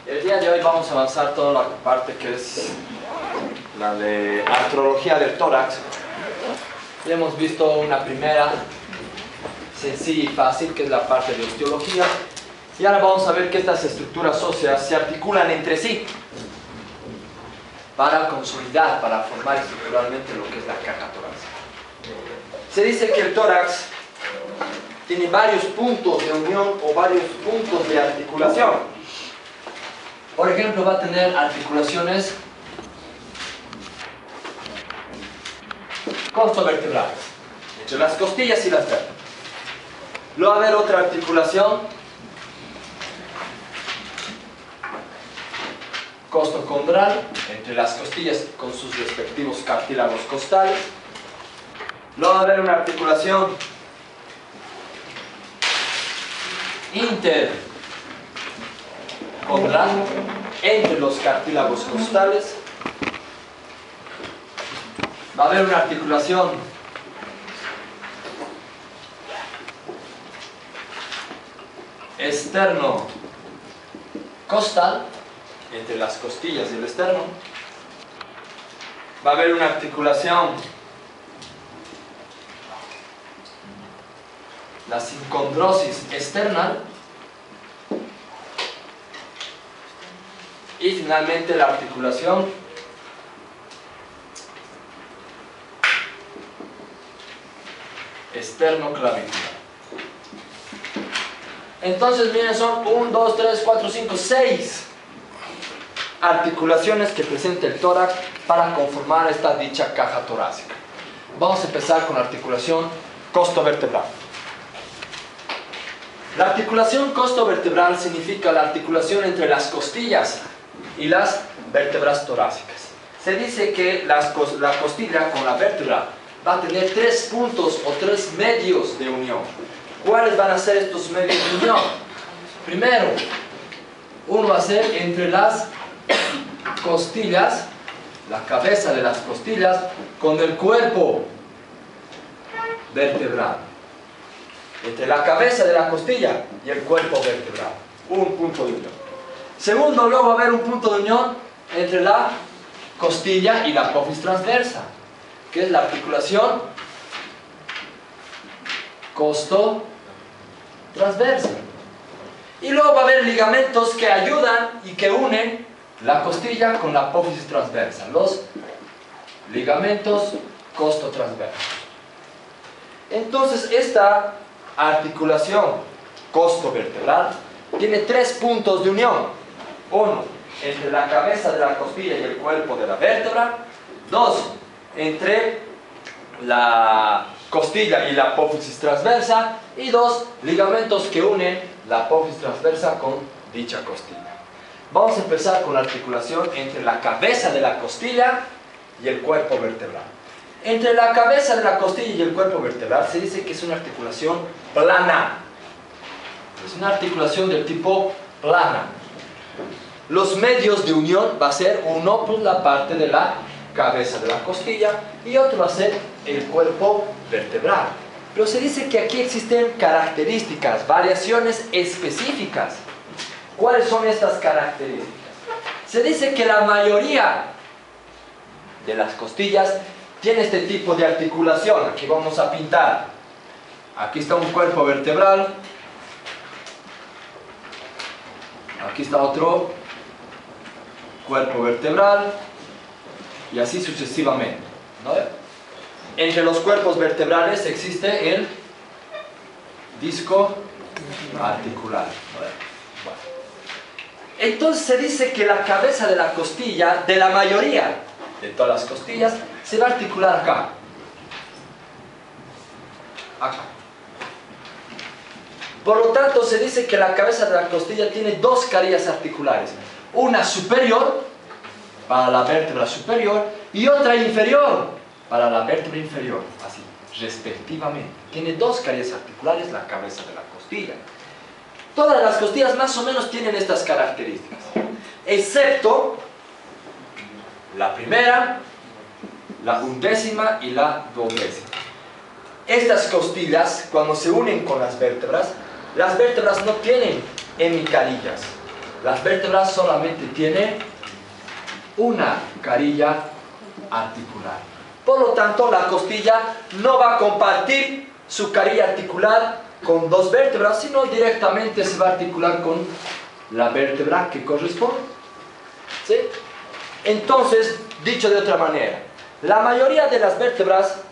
El día de hoy vamos a avanzar toda la parte que es la de artrología del tórax. Ya hemos visto una primera sencilla y fácil, que es la parte de osteología. Y ahora vamos a ver que estas estructuras óseas se articulan entre sí para consolidar, para formar estructuralmente lo que es la caja torácica. Se dice que el tórax tiene varios puntos de unión o varios puntos de articulación. Por ejemplo, va a tener articulaciones costovertebrales entre las costillas y las vértebras. Luego va a haber otra articulación costocondral entre las costillas con sus respectivos cartílagos costales. Luego va a haber una articulación intercondral entre los cartílagos costales. Va a haber una articulación externo-costal entre las costillas y el esterno. Va a haber una articulación, la sincondrosis externa. Y finalmente la articulación externo-clavicular. Entonces, miren, son 1, 2, 3, 4, 5, 6 articulaciones que presenta el tórax para conformar esta dicha caja torácica. Vamos a empezar con la articulación costovertebral. La articulación costovertebral significa la articulación entre las costillas y las vértebras torácicas. Se dice que la costilla con la vértebra va a tener 3 puntos o 3 medios de unión. ¿Cuáles van a ser estos medios de unión? Primero, uno va a ser entre las costillas, la cabeza de las costillas, con el cuerpo vertebral. Entre la cabeza de la costilla y el cuerpo vertebral. Un punto de unión. Segundo, luego va a haber un punto de unión entre la costilla y la apófisis transversa, que es la articulación costo-transversa. Y luego va a haber ligamentos que ayudan y que unen la costilla con la apófisis transversa, los ligamentos costo-transversos. Entonces, esta articulación costovertebral tiene 3 puntos de unión. 1, entre la cabeza de la costilla y el cuerpo de la vértebra. 2, entre la costilla y la apófisis transversa. Y 2, ligamentos que unen la apófisis transversa con dicha costilla. Vamos a empezar con la articulación entre la cabeza de la costilla y el cuerpo vertebral. Entre la cabeza de la costilla y el cuerpo vertebral se dice que es una articulación plana. Es una articulación del tipo plana. Los medios de unión va a ser uno, pues la parte de la cabeza de la costilla, y otro va a ser el cuerpo vertebral. Pero se dice que aquí existen características, variaciones específicas. ¿Cuáles son estas características? Se dice que la mayoría de las costillas tiene este tipo de articulación. Aquí vamos a pintar. Aquí está un cuerpo vertebral. Aquí está otro cuerpo vertebral. Y así sucesivamente, ¿no? Entre los cuerpos vertebrales existe el disco articular, ¿no? Bueno. Entonces se dice que la cabeza de la costilla, de la mayoría de todas las costillas, se va a articular acá. Acá. Por lo tanto, se dice que la cabeza de la costilla tiene 2 carillas articulares. Una superior, para la vértebra superior, y otra inferior, para la vértebra inferior, así, respectivamente. Tiene 2 carillas articulares la cabeza de la costilla. Todas las costillas más o menos tienen estas características, excepto la primera, la 11ª y la 12ª. Estas costillas, cuando se unen con las vértebras no tienen hemicarillas. las vértebras solamente tienen una carilla articular. Por lo tanto, la costilla no va a compartir su carilla articular con dos vértebras, sino directamente se va a articular con la vértebra que corresponde. ¿Sí? Entonces, dicho de otra manera, la mayoría de las vértebras,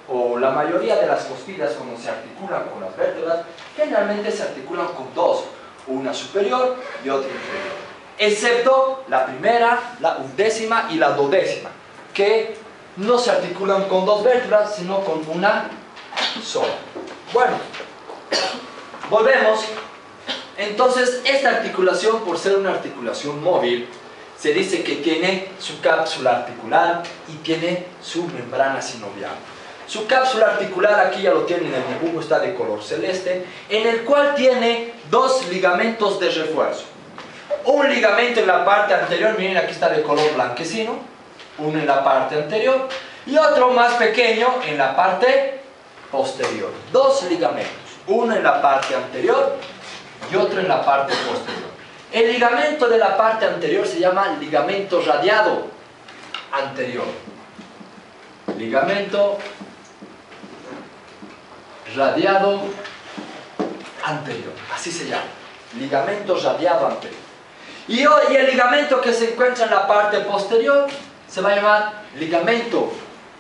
o la mayoría de las costillas cuando se articulan con las vértebras, generalmente se articulan con dos, una superior y otra inferior, excepto la primera, la undécima y la duodécima, que no se articulan con dos vértebras, sino con una sola. Bueno, volvemos. Entonces, esta articulación, por ser una articulación móvil, se dice que tiene su cápsula articular y tiene su membrana sinovial. Su cápsula articular, aquí ya lo tienen en el dibujo, está de color celeste, en el cual tiene dos ligamentos de refuerzo. Un ligamento en la parte anterior, miren, aquí está de color blanquecino, uno en la parte anterior, y otro más pequeño en la parte posterior. Dos ligamentos, uno en la parte anterior y otro en la parte posterior. El ligamento de la parte anterior se llama ligamento radiado anterior. Ligamento radiado anterior, así se llama, ligamento radiado anterior. Y el ligamento que se encuentra en la parte posterior se va a llamar ligamento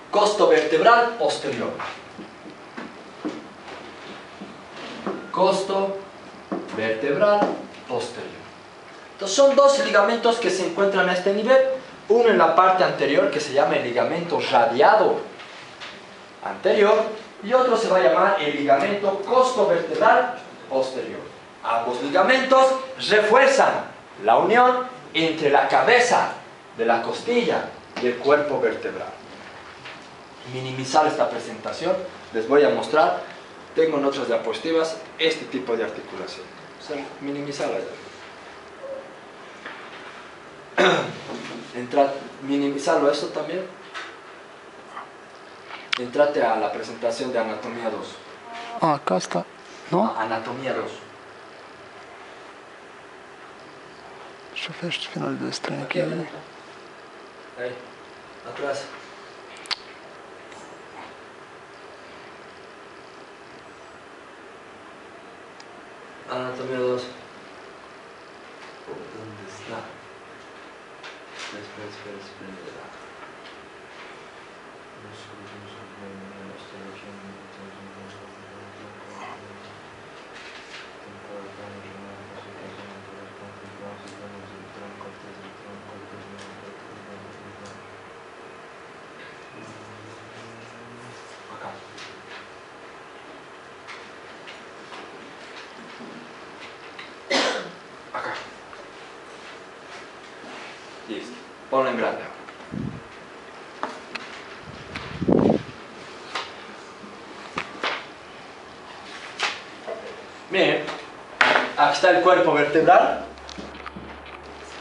costovertebral posterior. Costo vertebral posterior. Entonces son dos ligamentos que se encuentran a este nivel, uno en la parte anterior que se llama el ligamento radiado anterior y otro se va a llamar el ligamento costovertebral posterior. Ambos ligamentos refuerzan la unión entre la cabeza de la costilla y el cuerpo vertebral. Minimizar esta presentación, les voy a mostrar, tengo en otras diapositivas este tipo de articulación. O sea, minimizarla ya. Minimizarlo esto también. Entrate a la presentación de anatomía 2. Ah, acá está, ¿no? Anatomía 2. Deixa eu ver este final desse trem aqui. Ahí, atrás. Anatomía 2. ¿Dónde está? Espera. Acá. Listo. Ponlo en grande. Miren, aquí está el cuerpo vertebral,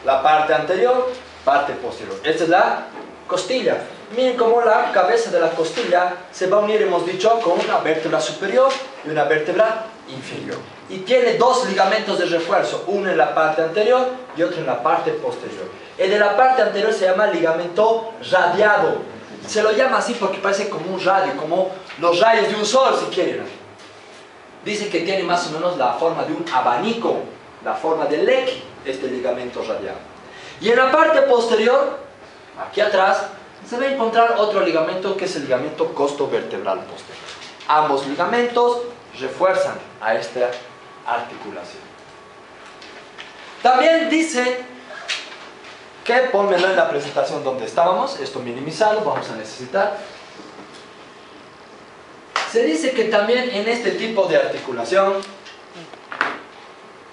la parte anterior, parte posterior. Esta es la costilla. Miren cómo la cabeza de la costilla se va a unir, hemos dicho, con una vértebra superior y una vértebra inferior. Y tiene dos ligamentos de refuerzo, uno en la parte anterior y otro en la parte posterior. El de la parte anterior se llama ligamento radiado. Se lo llama así porque parece como un radio, como los rayos de un sol, si quieren. Dice que tiene más o menos la forma de un abanico, la forma del leque, este ligamento radiado. Y en la parte posterior, aquí atrás, se va a encontrar otro ligamento que es el ligamento costovertebral posterior. Ambos ligamentos refuerzan a esta articulación. También dice que, pónmelo en la presentación donde estábamos, esto minimizado, vamos a necesitar. Se dice que también en este tipo de articulación,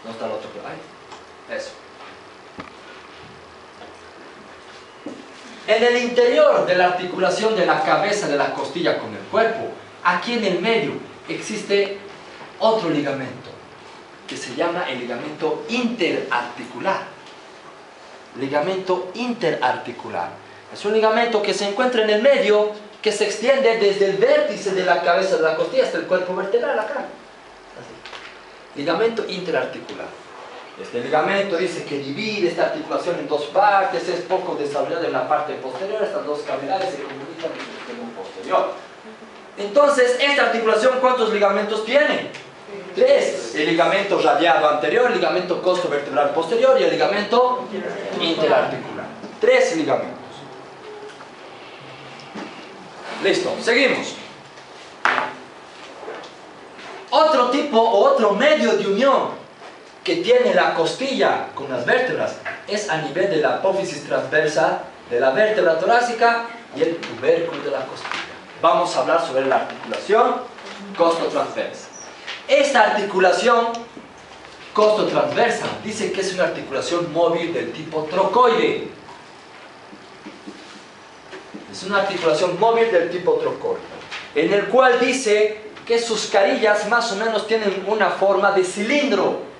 ¿no está el otro? Ahí, eso. En el interior de la articulación de la cabeza de la costilla con el cuerpo, aquí en el medio, existe otro ligamento que se llama el ligamento interarticular. Ligamento interarticular. Es un ligamento que se encuentra en el medio, que se extiende desde el vértice de la cabeza de la costilla hasta el cuerpo vertebral acá. Así. Ligamento interarticular. Este ligamento dice que divide esta articulación en dos partes, es poco desarrollado en la parte posterior, estas dos cavidades se comunican en el extremo posterior. Entonces, esta articulación, ¿cuántos ligamentos tiene? 3. El ligamento radiado anterior, el ligamento costovertebral posterior y el ligamento interarticular. 3 ligamentos. Listo, seguimos. Otro tipo o otro medio de unión que tiene la costilla con las vértebras es a nivel de la apófisis transversa de la vértebra torácica y el tubérculo de la costilla. Vamos a hablar sobre la articulación costotransversa. Esta articulación costotransversa dice que es una articulación móvil del tipo trocoide. Es una articulación móvil del tipo trocoide, en el cual dice que sus carillas más o menos tienen una forma de cilindro.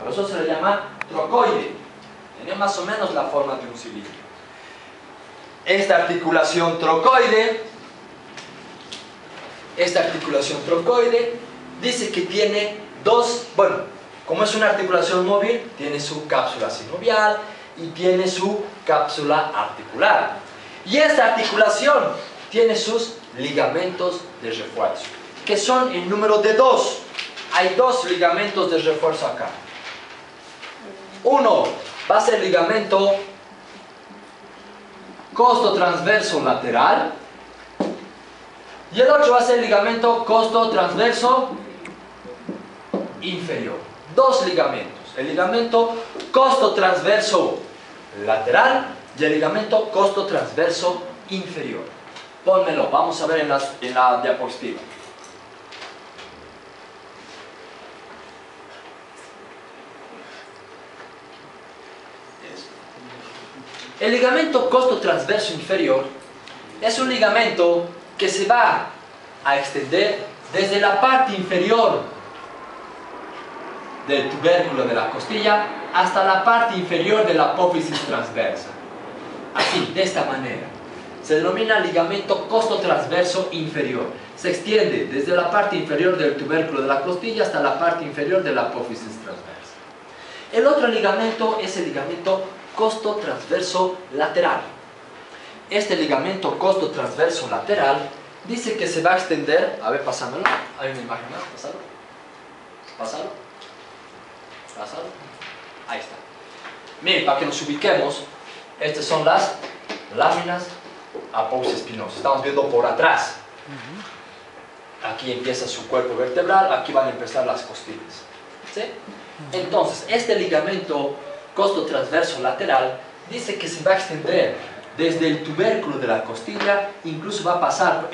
Por eso se le llama trocoide. Tiene más o menos la forma de un cilindro. Esta articulación trocoide dice que tiene dos, bueno, como es una articulación móvil, tiene su cápsula sinovial y tiene su cápsula articular. Y esta articulación tiene sus ligamentos de refuerzo, que son en número de 2. Hay 2 ligamentos de refuerzo acá. Uno va a ser el ligamento costotransverso lateral y el otro va a ser el ligamento costotransverso inferior. 2 ligamentos, el ligamento costotransverso lateral y el ligamento costotransverso inferior. Pónmelo, vamos a ver en la diapositiva. El ligamento costotransverso inferior es un ligamento que se va a extender desde la parte inferior del tubérculo de la costilla hasta la parte inferior de la apófisis transversa. Así, de esta manera. Se denomina ligamento costotransverso inferior. Se extiende desde la parte inferior del tubérculo de la costilla hasta la parte inferior de la apófisis transversa. El otro ligamento es el ligamento costotransverso lateral. Este ligamento costotransverso lateral dice que se va a extender, a ver, pásamelo, hay una imagen más, pásalo, ahí está. Miren, para que nos ubiquemos, estas son las láminas apófisis-espinosas, estamos viendo por atrás. Aquí empieza su cuerpo vertebral, aquí van a empezar las costillas, ¿sí? Entonces, este ligamento costotransverso lateral dice que se va a extender desde el tubérculo de la costilla, incluso va a pasar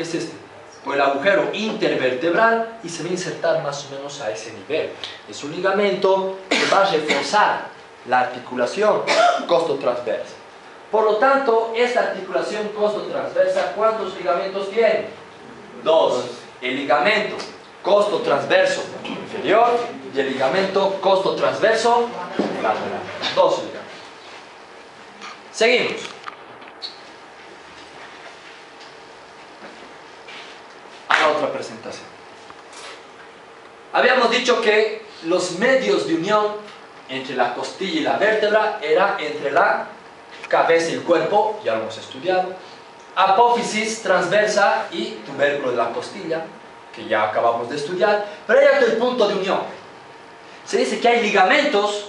por el agujero intervertebral y se va a insertar más o menos a ese nivel. Es un ligamento que va a reforzar la articulación costotransversa. Por lo tanto, esta articulación costotransversa, ¿cuántos ligamentos tiene? 2. El ligamento costotransverso inferior y el ligamento costotransverso lateral. 2 ligamentos. Seguimos. A la otra presentación. Habíamos dicho que los medios de unión entre la costilla y la vértebra era entre la cabeza y el cuerpo, ya lo hemos estudiado, apófisis transversa y tubérculo de la costilla, que ya acabamos de estudiar, pero hay otro punto de unión. Se dice que hay ligamentos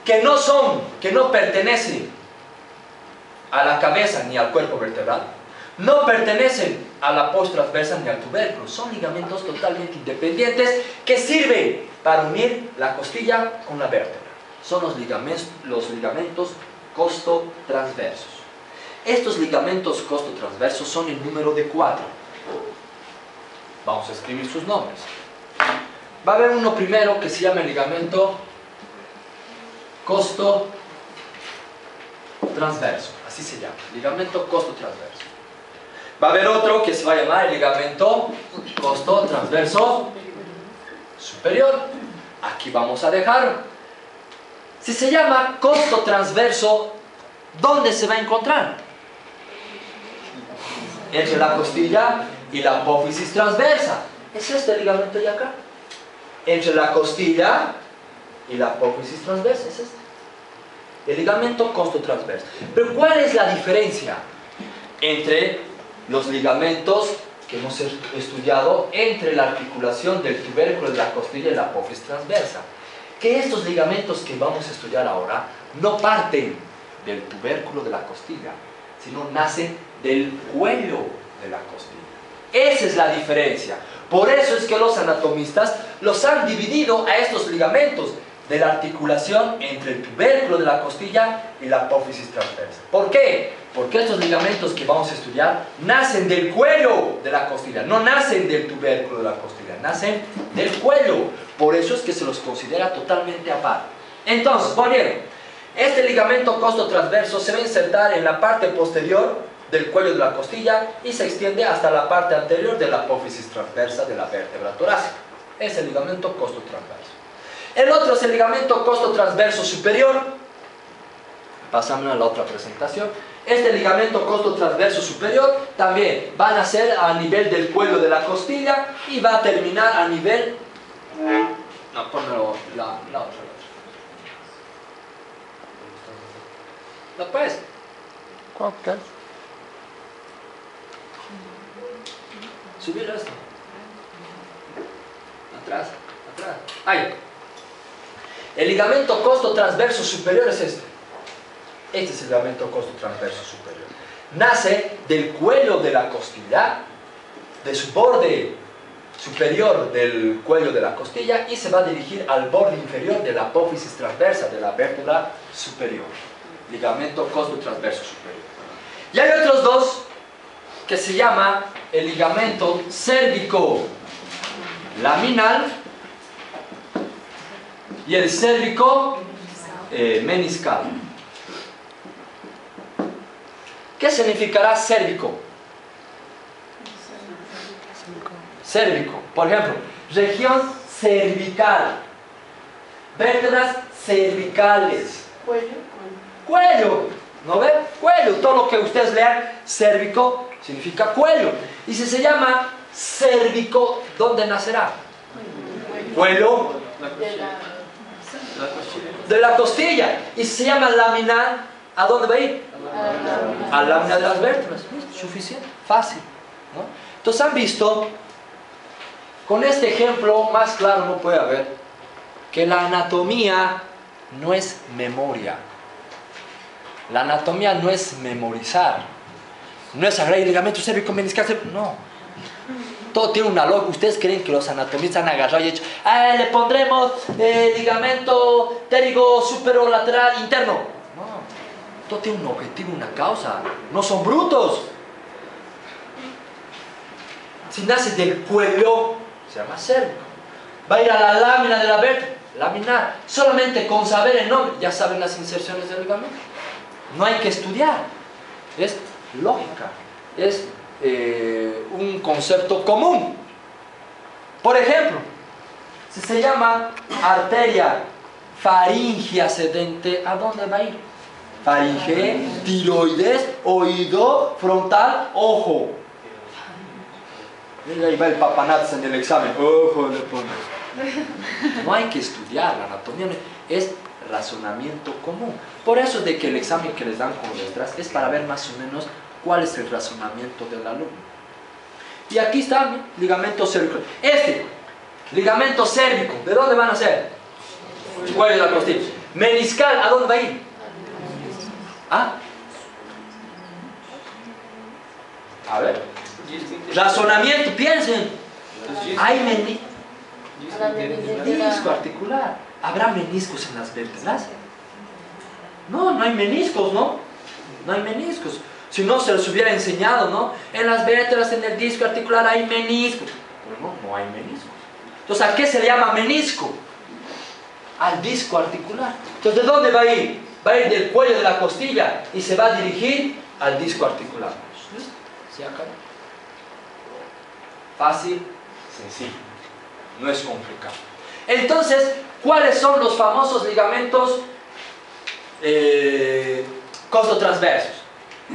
que no pertenecen a la cabeza ni al cuerpo vertebral, no pertenecen a la apófisis transversa ni al tubérculo, son ligamentos totalmente independientes que sirven para unir la costilla con la vértebra. Son los ligamentos costotransversos. Estos ligamentos costotransversos son el número de 4. Vamos a escribir sus nombres. Va a haber uno primero que se llama el ligamento costotransverso, así se llama, ligamento costotransverso. Va a haber otro que se va a llamar el ligamento costotransverso superior. Aquí vamos a dejar. Si se llama costotransverso, ¿dónde se va a encontrar? Entre la costilla y la apófisis transversa. Es este ligamento de acá. Entre la costilla y la apófisis transversa, es este. El ligamento costotransverso. Pero ¿cuál es la diferencia entre los ligamentos que hemos estudiado entre la articulación del tubérculo de la costilla y la apófisis transversa? Que estos ligamentos que vamos a estudiar ahora no parten del tubérculo de la costilla, sino nacen del cuello de la costilla. Esa es la diferencia. Por eso es que los anatomistas los han dividido a estos ligamentos de la articulación entre el tubérculo de la costilla y la apófisis transversa. ¿Por qué? Porque estos ligamentos que vamos a estudiar nacen del cuello de la costilla, no nacen del tubérculo de la costilla, nacen del cuello. Por eso es que se los considera totalmente aparte. Entonces, volviendo, este ligamento costotransverso se va a insertar en la parte posterior del cuello de la costilla y se extiende hasta la parte anterior de la apófisis transversa de la vértebra torácica. Es el ligamento costotransverso. El otro es el ligamento costotransverso superior. Pasamos a la otra presentación. Este ligamento costotransverso superior también va a nacer a nivel del cuello de la costilla y va a terminar a nivel... No, ponlo la otra. ¿No pues? ¿Cuál que es? Subir esto. Atrás. Ahí. El ligamento costotransverso superior es este. Este es el ligamento costotransverso superior. Nace del cuello de la costilla, de su borde superior del cuello de la costilla y se va a dirigir al borde inferior de la apófisis transversa de la vértebra superior. Ligamento costotransverso superior. Y hay otros dos que se llama el ligamento cérvico laminal y el cérvico meniscal. ¿Qué significará cérvico? Cérvico, por ejemplo, región cervical, vértebras cervicales, cuello, ¿no ven? Cuello, todo lo que ustedes lean, cérvico significa cuello. Y si se llama cérvico, ¿dónde nacerá? Cuello de la costilla. Y si se llama laminar, ¿a dónde va a ir? A la lámina de las vértebras. Suficiente, fácil, ¿no? Entonces han visto, con este ejemplo más claro no puede haber, que la anatomía no es memoria. La anatomía no es memorizar. No es agarrar el ligamento cérvico meniscal. No. Todo tiene una lógica. ¿Ustedes creen que los anatomistas han agarrado y hecho, le pondremos ligamento pterigo superolateral interno? No. Todo tiene un objetivo, una causa. No son brutos. Si nace del cuello, se llama cérvico. Va a ir a la lámina de la vértebra, laminar. Solamente con saber el nombre, ya saben las inserciones del ligamento. No hay que estudiar. Es lógica. Es un concepto común. Por ejemplo, si se llama arteria faringe ascendente, ¿a dónde va a ir? Faringe, tiroides, oído, frontal, ojo. Ahí va el papanatas en el examen. Ojo le pones. No hay que estudiar la anatomía, es razonamiento común. Por eso de que el examen que les dan con letras es para ver más o menos cuál es el razonamiento del alumno. Y aquí está el ligamento cérvico. Este, ligamento cérvico, ¿de dónde van a ser? Cuello de la costilla. Meniscal, ¿a dónde va a ir? ¿Ah? A ver. Razonamiento, piensen. Hay menisco articular. ¿Habrá meniscos en las vértebras? No, no hay meniscos, ¿no? No hay meniscos. Si no, se los hubiera enseñado, ¿no? En las vértebras, en el disco articular hay meniscos. Pero no, no hay meniscos. Entonces, ¿a qué se le llama menisco? Al disco articular. Entonces, ¿de dónde va a ir? Va a ir del cuello de la costilla y se va a dirigir al disco articular. ¿Sí acá? Fácil, sencillo. No es complicado. Entonces, ¿cuáles son los famosos ligamentos costotransversos?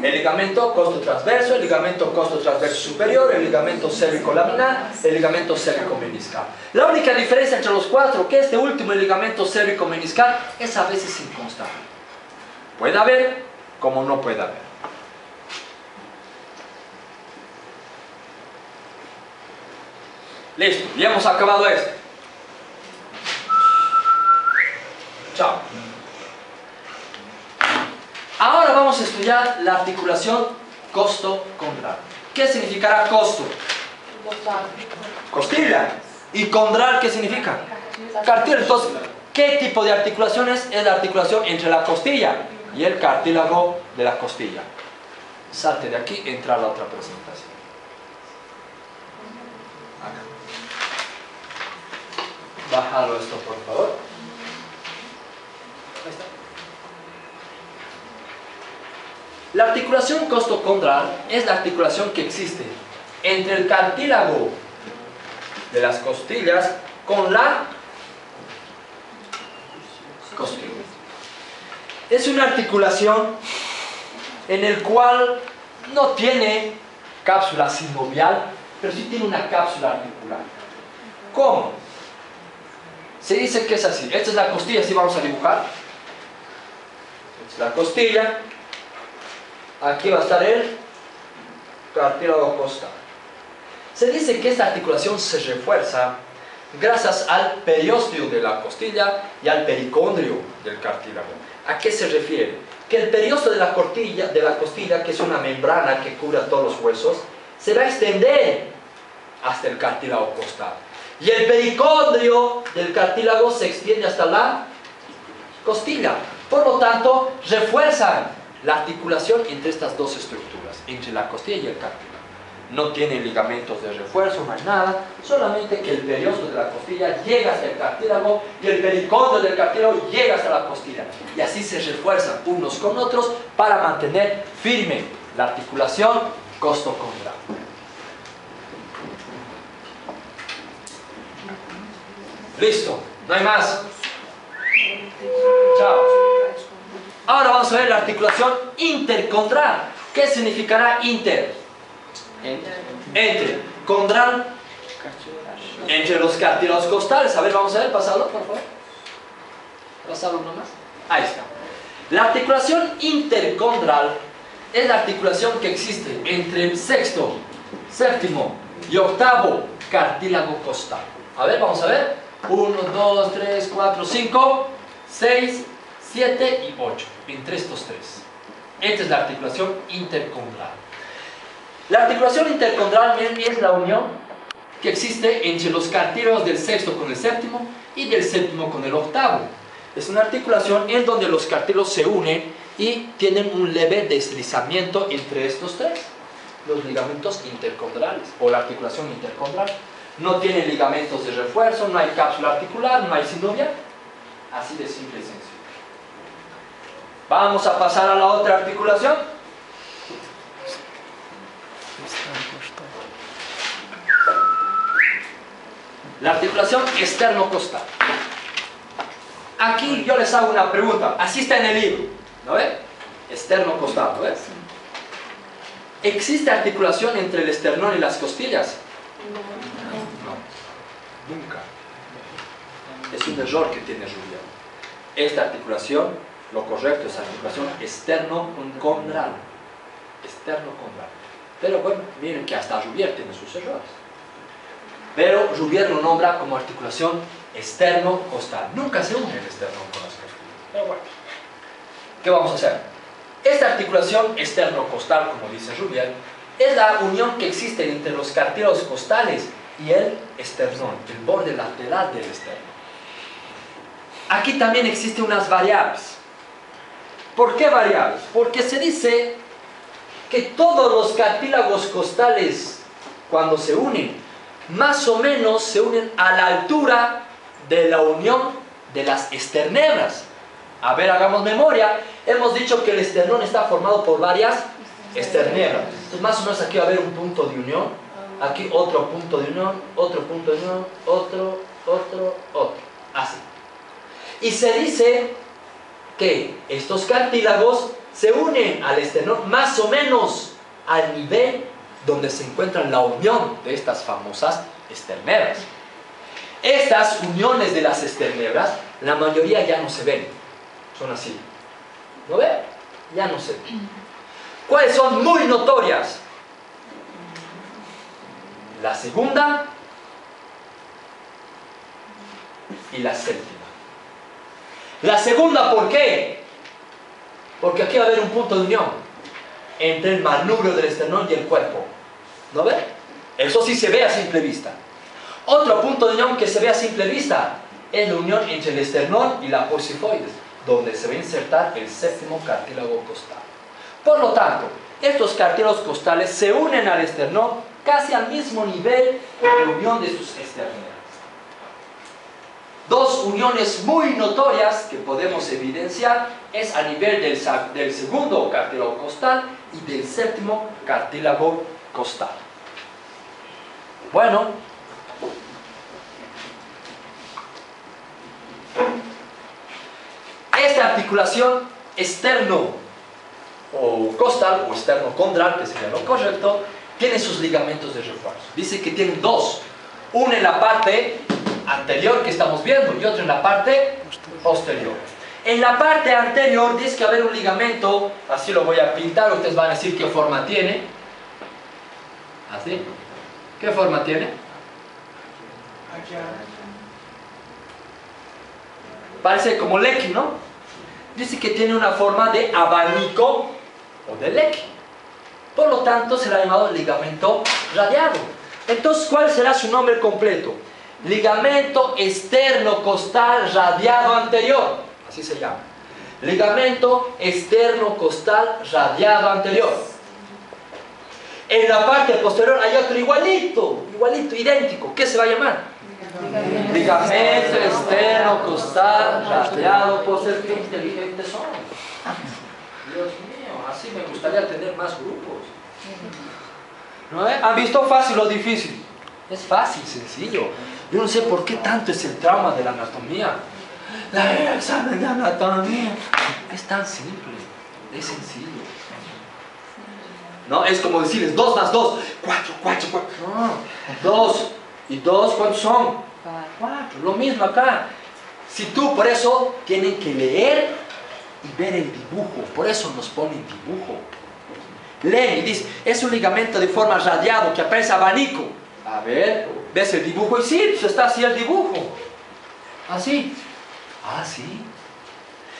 El ligamento costotransverso, el ligamento costotransverso superior, el ligamento cérvico-laminar, el ligamento cérvico-meniscal. La única diferencia entre los cuatro, que este último, el ligamento cérvico-meniscal, es a veces inconstante. Puede haber, como no puede haber. Listo, ya hemos acabado esto. Chao. Ahora vamos a estudiar la articulación costo-condral. ¿Qué significará costo? Costilla. ¿Y condral qué significa? Cartílago. Entonces, ¿qué tipo de articulación es? Es la articulación entre la costilla y el cartílago de la costilla. Salte de aquí, entra a la otra presentación. Acá. Bájalo esto, por favor. Ahí está. La articulación costocondral es la articulación que existe entre el cartílago de las costillas con la costilla. Es una articulación en el cual no tiene cápsula sinovial, pero sí tiene una cápsula articular. ¿Cómo? Se dice que es así. Esta es la costilla, así vamos a dibujar. Esta es la costilla. Aquí va a estar el cartílago costal. Se dice que esta articulación se refuerza gracias al periósteo de la costilla y al pericondrio del cartílago. ¿A qué se refiere? Que el periósteo de la costilla, que es una membrana que cubre a todos los huesos, se va a extender hasta el cartílago costal. Y el pericondrio del cartílago se extiende hasta la costilla. Por lo tanto, refuerzan la articulación entre estas dos estructuras, entre la costilla y el cartílago. No tiene ligamentos de refuerzo, no hay nada, solamente que el periósteo de la costilla llega hasta el cartílago y el pericondrio del cartílago llega hasta la costilla. Y así se refuerzan unos con otros para mantener firme la articulación costocondral. Listo, no hay más. Chao. Ahora vamos a ver la articulación intercondral. ¿Qué significará inter? Entre. Condral. Entre los cartílagos costales. A ver, vamos a ver, pasado, por favor. Pasado uno más. Ahí está. La articulación intercondral es la articulación que existe entre el sexto, séptimo y octavo cartílago costal. A ver, vamos a ver. 1, 2, 3, 4, 5, 6, 7 y 8. Entre estos tres. Esta es la articulación intercondral. La articulación intercondral es la unión que existe entre los cartílagos del sexto con el séptimo y del séptimo con el octavo. Es una articulación en donde los cartílagos se unen y tienen un leve deslizamiento entre estos tres. Los ligamentos intercondrales o la articulación intercondral. No tiene ligamentos de refuerzo, no hay cápsula articular, no hay sinovial. Así de simple y sencillo. Vamos a pasar a la otra articulación. La articulación externocostal. Aquí yo les hago una pregunta. Así está en el libro. ¿No ven? Externocostal, ¿no ves? ¿Existe articulación entre el esternón y las costillas? No. Nunca. Es un error que tiene Julián. Esta articulación, lo correcto es articulación externocondral. Externocondral. Pero bueno, miren que hasta Julián tiene sus errores. Pero Julián lo nombra como articulación externocostal. Nunca se une el esternón con las costillas. Pero bueno, ¿qué vamos a hacer? Esta articulación externocostal, como dice Julián, es la unión que existe entre los cartílagos costales y el esternón, el borde lateral del esternón. Aquí también existen unas variables. ¿Por qué variables? Porque se dice que todos los cartílagos costales, cuando se unen, más o menos se unen a la altura de la unión de las esternebras. A ver, hagamos memoria. Hemos dicho que el esternón está formado por varias esternebras. Entonces, más o menos aquí va a haber un punto de unión. Aquí otro punto de unión, otro punto de unión, otro. Así. Y se dice que estos cartílagos se unen al esternón más o menos al nivel donde se encuentra la unión de estas famosas esternebras. Estas uniones de las esternebras, la mayoría ya no se ven, son así. ¿No ve? Ya no se ven. ¿Cuáles son muy notorias? La segunda y la séptima. La segunda, ¿por qué? Porque aquí va a haber un punto de unión entre el manubrio del esternón y el cuerpo. ¿No ve? Eso sí se ve a simple vista. Otro punto de unión que se ve a simple vista es la unión entre el esternón y la posifoides, donde se va a insertar el séptimo cartílago costal. Por lo tanto, estos cartílagos costales se unen al esternón casi al mismo nivel de unión de sus esternebras. Dos uniones muy notorias que podemos evidenciar es a nivel del segundo cartílago costal y del séptimo cartílago costal. Bueno, esta articulación externo o costal o externo-condral, que sería lo correcto, tiene sus ligamentos de refuerzo. Dice que tienen dos, uno en la parte anterior que estamos viendo y otro en la parte posterior. En la parte anterior dice que va a haber un ligamento, así lo voy a pintar, ustedes van a decir qué forma tiene. Así. ¿Qué forma tiene? Parece como leque, ¿no? Dice que tiene una forma de abanico o de leque. Por lo tanto, será llamado ligamento radiado. Entonces, ¿cuál será su nombre completo? Ligamento externo costal radiado anterior. Así se llama. Ligamento externo costal radiado anterior. En la parte posterior hay otro igualito, idéntico. ¿Qué se va a llamar? Ligamento externo costal radiado posterior. Qué inteligentes son. Dios mío, así me gustaría tener más grupos. ¿No? ¿Han visto fácil o difícil? Es fácil, sencillo. Yo no sé por qué tanto es el trauma de la anatomía. El examen de anatomía es tan simple, es sencillo. ¿No? Es como decirles 2 más 2, 4. No, 2 y 2, ¿cuántos son? 4. Lo mismo acá. Si tú, por eso, tienen que leer y ver el dibujo. Por eso nos ponen dibujo. Leen y dicen, es un ligamento de forma radiado que aparece abanico. A ver, ¿ves el dibujo? Y sí, pues está así el dibujo. Así. Así.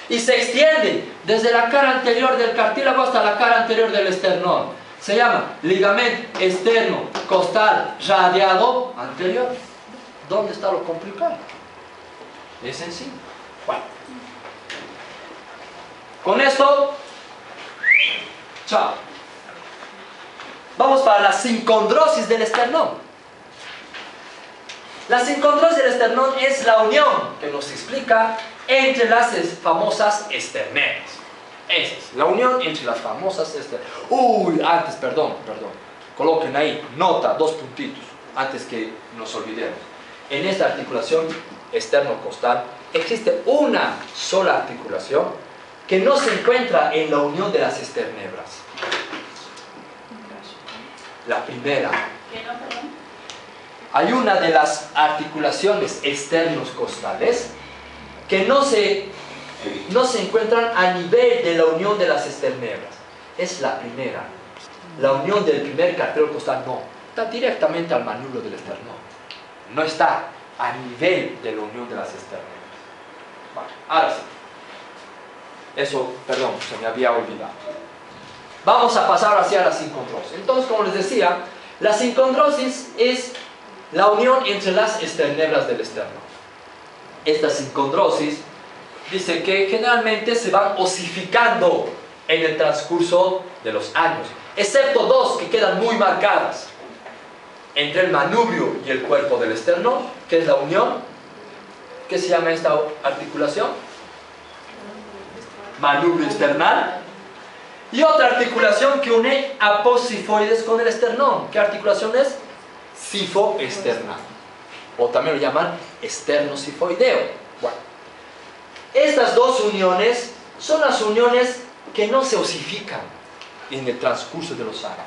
Y se extiende desde la cara anterior del cartílago hasta la cara anterior del esternón. Se llama ligamento externo costal radiado anterior. ¿Dónde está lo complicado? Es sencillo. Bueno. Con esto, chao. Vamos para la sincondrosis del esternón. La sincondrosis del esternón es la unión que nos explica entre las famosas esternebras. Esa es la unión entre las famosas esternebras. Antes, perdón. Coloquen ahí, nota, 2 puntitos, antes que nos olvidemos. En esta articulación externo-costal existe una sola articulación que no se encuentra en la unión de las esternebras. La primera. Hay una de las articulaciones externos costales que no se encuentran a nivel de la unión de las esternebras. Es la primera. La unión del primer cartílago costal no. Está directamente al manubrio del esternón. No está a nivel de la unión de las esternebras. Vale, ahora sí. Eso, perdón, se me había olvidado. Vamos a pasar hacia la sincondrosis. Entonces, como les decía, la sincondrosis es la unión entre las esternebras del esternón. Esta sincondrosis dice que generalmente se van osificando en el transcurso de los años, excepto 2 que quedan muy marcadas entre el manubrio y el cuerpo del esternón, que es la unión. ¿Qué se llama esta articulación? Manubrio external. Y otra articulación que une a posifoides con el esternón. ¿Qué articulación es? Sifoesternal. O también lo llaman esternosifoideo. Bueno, estas dos uniones son las uniones que no se osifican en el transcurso de los años.